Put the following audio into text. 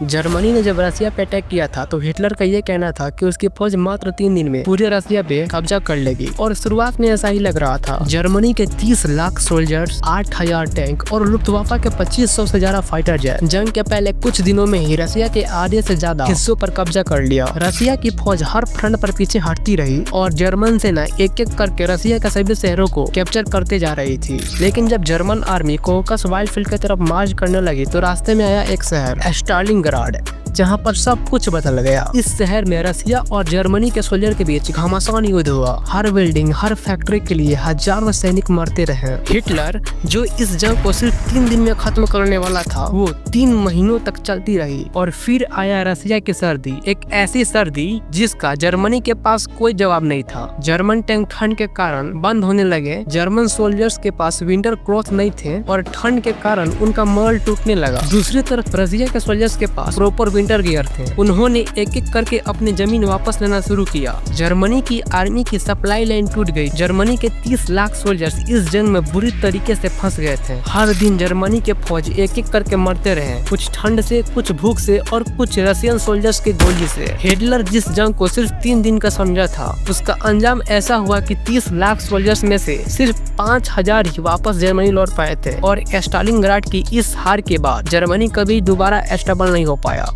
Germany ने जब रसिया पे अटैक किया था तो हिटलर का ये कहना था कि उसकी फौज मात्र 3 दिन में पूरे रसिया पे कब्जा कर लेगी और शुरुआत में ऐसा ही लग रहा था। जर्मनी के 30 लाख सोल्जर्स, 8000 टैंक और लुफ्टवाफा के 2500 से ज्यादा फाइटर जेट जंग के पहले कुछ दिनों में ही रसिया के आधे से ज्यादा हिस्सों पर कब्जा कर लिया। रसिया की फौज हर फ्रंट पर पीछे हटती रही और जर्मन सेना एक एक करके रसिया के सभी शहरों को कैप्चर करते जा रही थी। लेकिन जब जर्मन आर्मी कोकस वाइल्डफील्ड की तरफ मार्च करने लगी तो रास्ते में आया एक शहर स्टालिनग्राड, जहां पर सब कुछ बदल गया। इस शहर में रसिया और जर्मनी के सोल्जर के बीच घमासान युद्ध हुआ। हर बिल्डिंग, हर फैक्ट्री के लिए हजारों सैनिक मरते रहे। हिटलर जो इस जंग को सिर्फ 3 दिन में खत्म करने वाला था, वो 3 महीनों तक चलती रही। और फिर आया रसिया की सर्दी, एक ऐसी सर्दी जिसका जर्मनी के पास कोई जवाब नहीं था। जर्मन टैंक ठंड के कारण बंद होने लगे। जर्मन सोल्जर्स के पास विंटर क्लॉथ नहीं थे और ठंड के कारण उनका मॉल टूटने लगा। दूसरी तरफ रसिया के सोल्जर्स के पास प्रॉपर विंटर गियर थे। उन्होंने एक एक करके अपनी जमीन वापस लेना शुरू किया। जर्मनी की आर्मी की सप्लाई लाइन टूट गई। जर्मनी के 30 लाख सोल्जर्स इस जंग में बुरी तरीके से फंस गए थे। हर दिन जर्मनी के फौज एक एक करके मरते रहे, कुछ ठंड से, कुछ भूख से और कुछ रसियन सोल्जर्स की गोली से। हिटलर जिस जंग को सिर्फ 3 दिन का समझा था, उसका अंजाम ऐसा हुआ कि 30 लाख सोल्जर्स में से सिर्फ 5000 ही वापस जर्मनी लौट पाए थे। और स्टालिनग्राड की इस हार के बाद जर्मनी कभी दोबारा स्टेबल नहीं हो पाया।